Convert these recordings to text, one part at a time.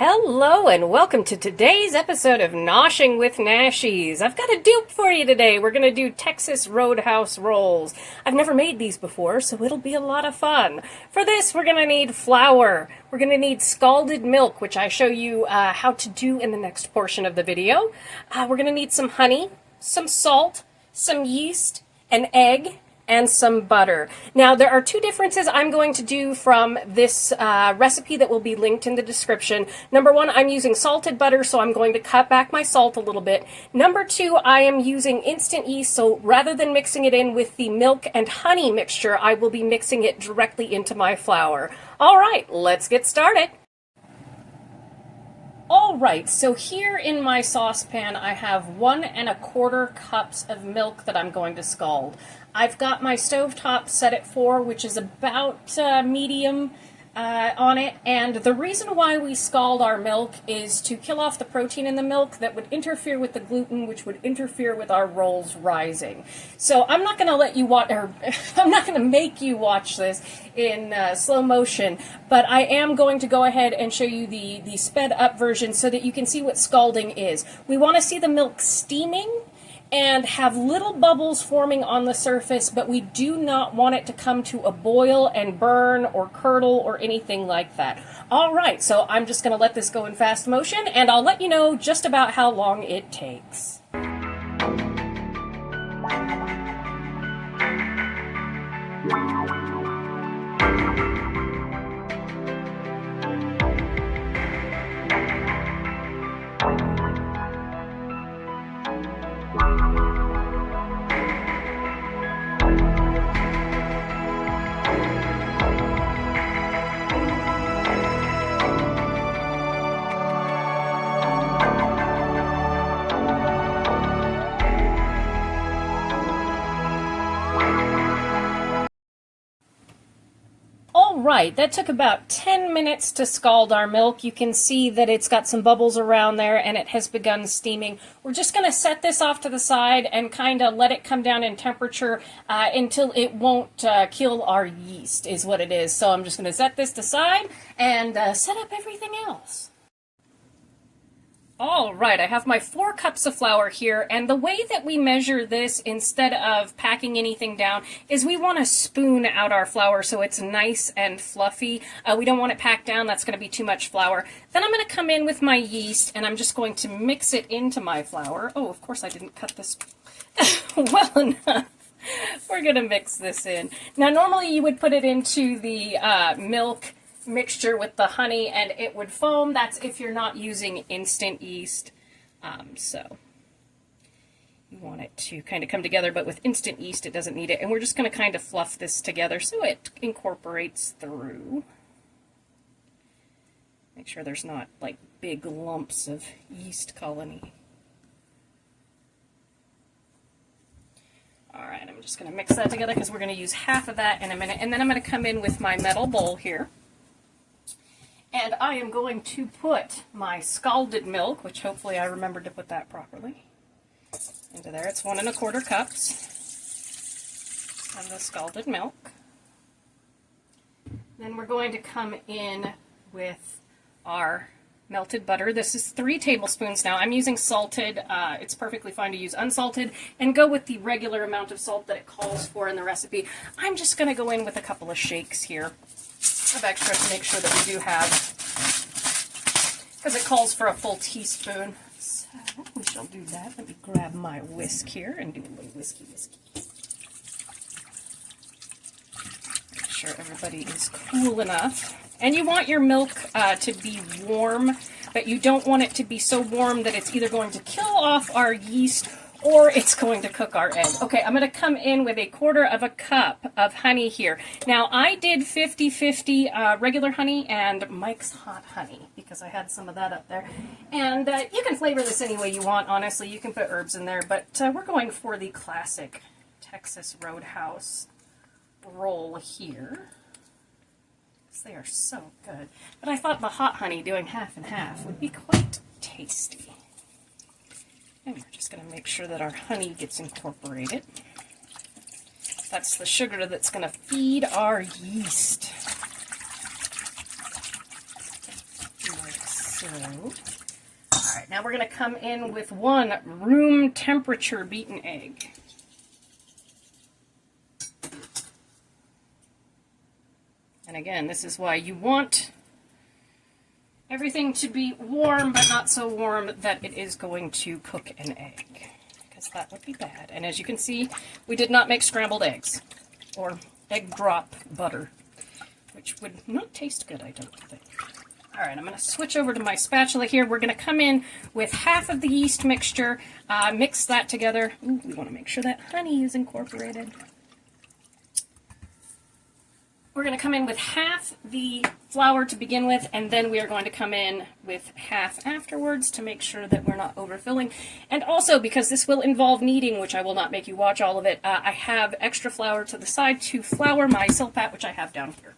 Hello and welcome to today's episode of Noshing with Nashies. I've got a dupe for you today. We're going to do Texas Roadhouse Rolls. I've never made these before, so it'll be a lot of fun. For this, we're going to need flour. We're going to need scalded milk, which I show you how to do in the next portion of the video. We're going to need some honey, some salt, some yeast, an egg, and some butter. Now, there are two differences I'm going to do from this recipe that will be linked in the description. Number one, I'm using salted butter, so I'm going to cut back my salt a little bit. Number two, I am using instant yeast, so rather than mixing it in with the milk and honey mixture, I will be mixing it directly into my flour. All right, let's get started. All right, so here in my saucepan, I have 1 1/4 cups of milk that I'm going to scald. I've got my stovetop set at 4, which is about medium on it, and the reason why we scald our milk is to kill off the protein in the milk that would interfere with the gluten, which would interfere with our rolls rising. So I'm not going to let you watch, or I'm not going to make you watch this in slow motion, but I am going to go ahead and show you the sped up version so that you can see what scalding is. We want to see the milk steaming and have little bubbles forming on the surface, but we do not want it to come to a boil and burn or curdle or anything like that. All right, so I'm just going to let this go in fast motion, and I'll let you know just about how long it takes. Right, that took about 10 minutes to scald our milk. You can see that it's got some bubbles around there and it has begun steaming. We're just going to set this off to the side and kind of let it come down in temperature until it won't kill our yeast, is what it is. So I'm just going to set this aside and set up everything else. All right, I have my 4 cups of flour here, and the way that we measure this instead of packing anything down is we want to spoon out our flour so it's nice and fluffy. We don't want it packed down, that's going to be too much flour. Then I'm going to come in with my yeast, and I'm just going to mix it into my flour. Oh, of course I didn't cut this well enough. We're going to mix this in. Now, normally you would put it into the milk mixture with the honey and it would foam. That's if you're not using instant yeast. So you want it to kind of come together, but with instant yeast it doesn't need it. And we're just going to kind of fluff this together so it incorporates through. Make sure there's not like big lumps of yeast colony. All right, I'm just going to mix that together because we're going to use half of that in a minute. And then I'm going to come in with my metal bowl here. And I am going to put my scalded milk, which hopefully I remembered to put that properly, into there. It's 1 1/4 cups of the scalded milk. Then we're going to come in with our melted butter. This is 3 tablespoons now. I'm using salted. It's perfectly fine to use unsalted and go with the regular amount of salt that it calls for in the recipe. I'm just going to go in with a couple of shakes here of extra to make sure that we do have, because it calls for a full teaspoon. So we shall do that. Let me grab my whisk here and do a little whiskey. Make sure everybody is cool enough. And you want your milk to be warm, but you don't want it to be so warm that it's either going to kill off our yeast or it's going to cook our egg. Okay, I'm going to come in with 1/4 cup of honey here. Now, I did 50-50 regular honey and Mike's hot honey because I had some of that up there. And you can flavor this any way you want, honestly. You can put herbs in there, but we're going for the classic Texas Roadhouse roll here. They are so good. But I thought the hot honey doing half and half would be quite tasty. And we're just going to make sure that our honey gets incorporated. That's the sugar that's going to feed our yeast. Like So, all right, now we're going to come in with 1 room temperature beaten egg. And again, this is why you want everything to be warm, but not so warm that it is going to cook an egg, because that would be bad. And as you can see, we did not make scrambled eggs or egg drop butter, which would not taste good, I don't think. All right, I'm going to switch over to my spatula here. We're going to come in with half of the yeast mixture, mix that together. Ooh, we want to make sure that honey is incorporated. We're going to come in with half the flour to begin with, and then we are going to come in with half afterwards to make sure that we're not overfilling. And also, because this will involve kneading, which I will not make you watch all of it, I have extra flour to the side to flour my silpat, which I have down here.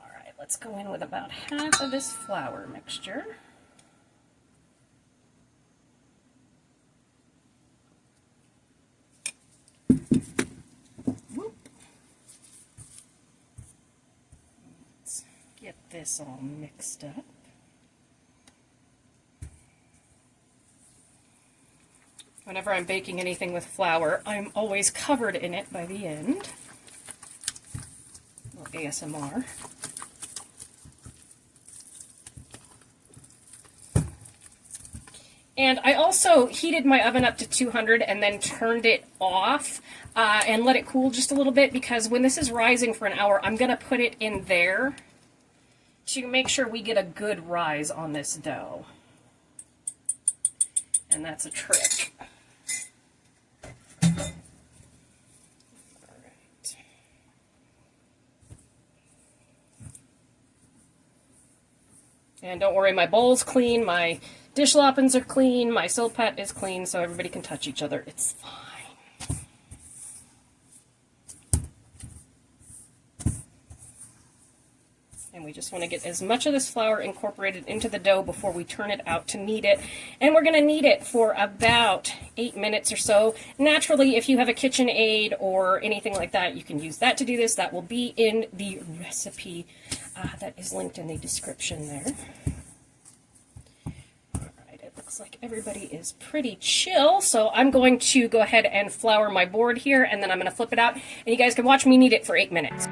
All right, let's go in with about half of this flour mixture. Get this all mixed up. Whenever I'm baking anything with flour, I'm always covered in it by the end. A little ASMR. And I also heated my oven up to 200 and then turned it off and let it cool just a little bit, because when this is rising for an hour, I'm going to put it in there to make sure we get a good rise on this dough. And that's a trick. All right. And don't worry, my bowl's clean, my dish loppins are clean, my silpat is clean, so everybody can touch each other. It's fine. And we just want to get as much of this flour incorporated into the dough before we turn it out to knead it. And we're going to knead it for about 8 minutes or so. Naturally, if you have a KitchenAid or anything like that, you can use that to do this. That will be in the recipe that is linked in the description there. All right, it looks like everybody is pretty chill, so I'm going to go ahead and flour my board here, and then I'm going to flip it out, and you guys can watch me knead it for 8 minutes.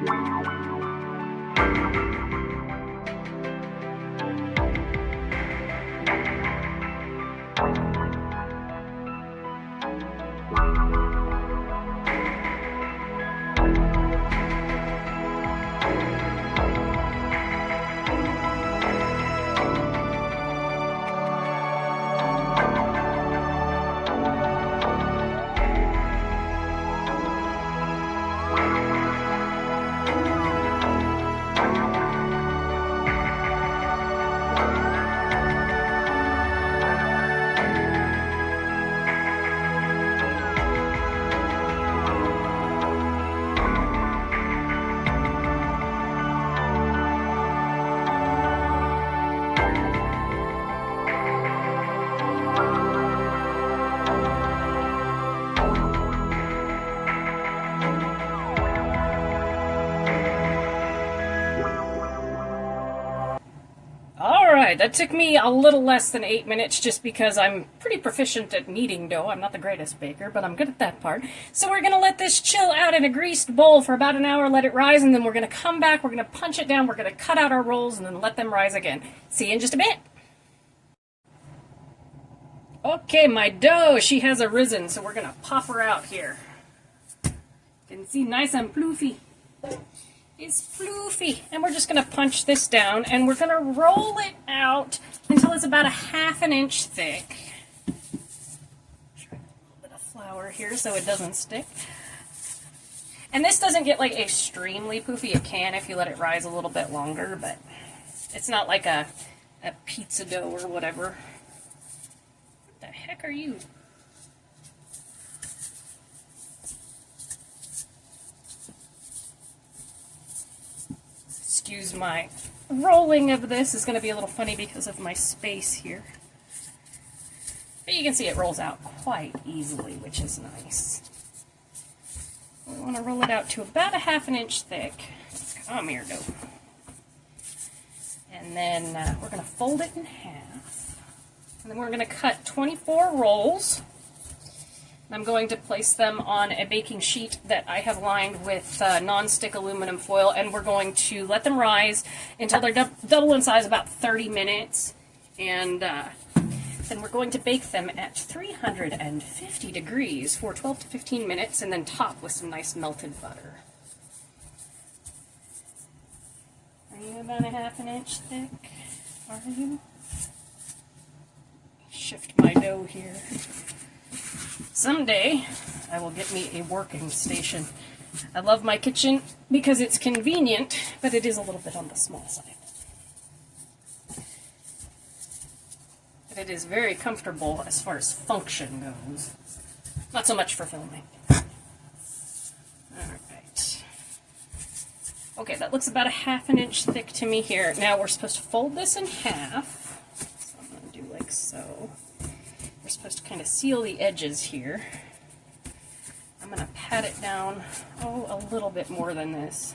That took me a little less than 8 minutes just because I'm pretty proficient at kneading dough. I'm not the greatest baker, but I'm good at that part. So we're going to let this chill out in a greased bowl for about an hour, let it rise, and then we're going to come back, we're going to punch it down, we're going to cut out our rolls, and then let them rise again. See you in just a bit. Okay, my dough, she has arisen, so we're going to pop her out here. You can see nice and floofy. It's floofy. And we're just going to punch this down, and we're going to roll it out until it's about a ½ inch thick. Try a little bit of flour here so it doesn't stick. And this doesn't get like extremely poofy. It can if you let it rise a little bit longer, but it's not like a pizza dough or whatever. What the heck are you? Excuse my rolling of this. Is going to be a little funny because of my space here. But you can see it rolls out quite easily, which is nice. We want to roll it out to about a ½ inch thick. Come here, dough. And then we're going to fold it in half. And then we're going to cut 24 rolls. I'm going to place them on a baking sheet that I have lined with non-stick aluminum foil, and we're going to let them rise until they're double in size, about 30 minutes. And then we're going to bake them at 350 degrees for 12 to 15 minutes, and then top with some nice melted butter. Are you about a ½ inch thick? Are you? Shift my dough here. Someday, I will get me a working station. I love my kitchen because it's convenient, but it is a little bit on the small side. But it is very comfortable as far as function goes. Not so much for filming. Alright. Okay, that looks about a ½ inch thick to me here. Now we're supposed to fold this in half. So I'm going to do like so. We're supposed to kind of seal the edges here. I'm going to pat it down, a little bit more than this,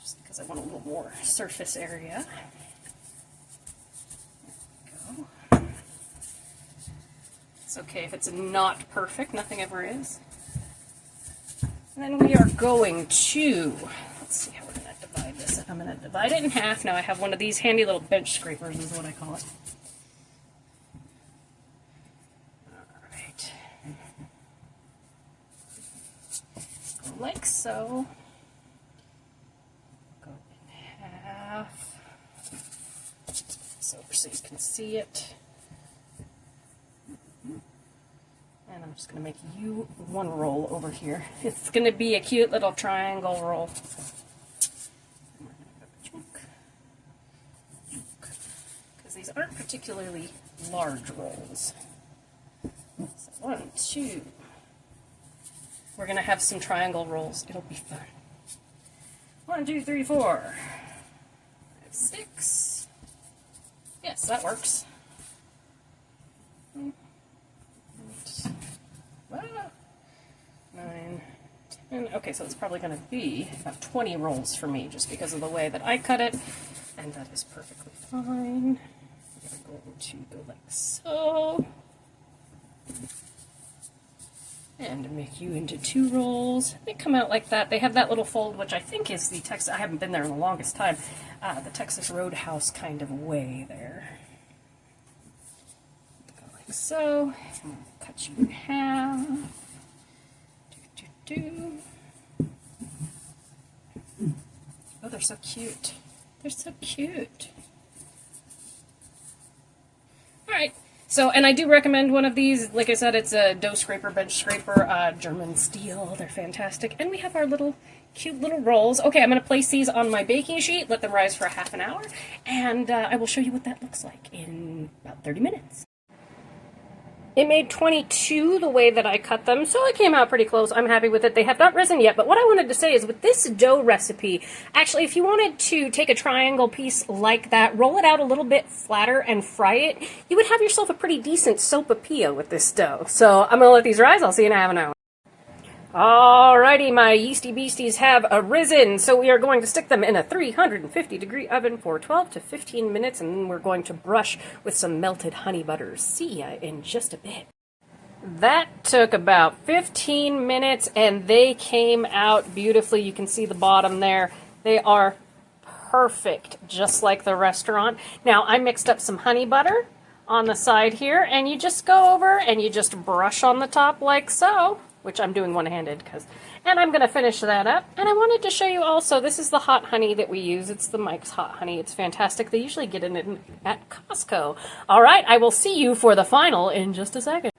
just because I want a little more surface area. There we go. It's okay if it's not perfect, nothing ever is. And then we are going to, let's see how we're going to divide this. I'm going to divide it in half. Now I have one of these handy little bench scrapers is what I call it. Like so. Go in half. So you can see it. And I'm just going to make you one roll over here. It's going to be a cute little triangle roll. Because these aren't particularly large rolls. So 1, 2. We're going to have some triangle rolls. It'll be fun. 1, 2, 3, 4, 5, 6. Yes, that works. 8, 9, 10. Okay, so it's probably going to be about 20 rolls for me just because of the way that I cut it. And that is perfectly fine. We're going to go like so. And make you into 2 rolls. They come out like that. They have that little fold, which I think is the Texas, I haven't been there in the longest time, the Texas Roadhouse kind of way there. Go like so. And cut you in half. Oh, they're so cute. They're so cute. Alright. So, and I do recommend one of these. Like I said, it's a dough scraper, bench scraper, German steel. They're fantastic. And we have our little, cute little rolls. Okay, I'm going to place these on my baking sheet, let them rise for a ½ an hour, and I will show you what that looks like in about 30 minutes. It made 22 the way that I cut them, so it came out pretty close. I'm happy with it. They have not risen yet, but what I wanted to say is with this dough recipe, actually, if you wanted to take a triangle piece like that, roll it out a little bit flatter and fry it, you would have yourself a pretty decent sopaipilla with this dough. So I'm going to let these rise. I'll see you in ½ an hour. Alrighty, my yeasty beasties have arisen, so we are going to stick them in a 350-degree oven for 12 to 15 minutes, and then we're going to brush with some melted honey butter. See ya in just a bit. That took about 15 minutes, and they came out beautifully. You can see the bottom there. They are perfect, just like the restaurant. Now, I mixed up some honey butter on the side here, and you just go over and you just brush on the top like so. Which I'm doing one-handed, and I'm going to finish that up. And I wanted to show you also, this is the hot honey that we use. It's the Mike's Hot Honey. It's fantastic. They usually get it at Costco. All right, I will see you for the final in just a second.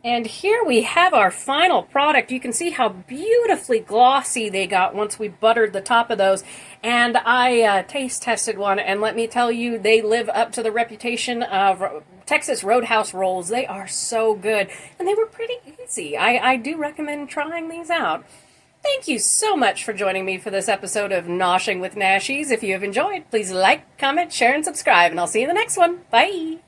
And here we have our final product. You can see how beautifully glossy they got once we buttered the top of those. And I taste tested one, and let me tell you, they live up to the reputation of Texas Roadhouse Rolls. They are so good, and they were pretty easy. I do recommend trying these out. Thank you so much for joining me for this episode of Noshing with Nashies. If you have enjoyed, please like, comment, share, and subscribe, and I'll see you in the next one. Bye!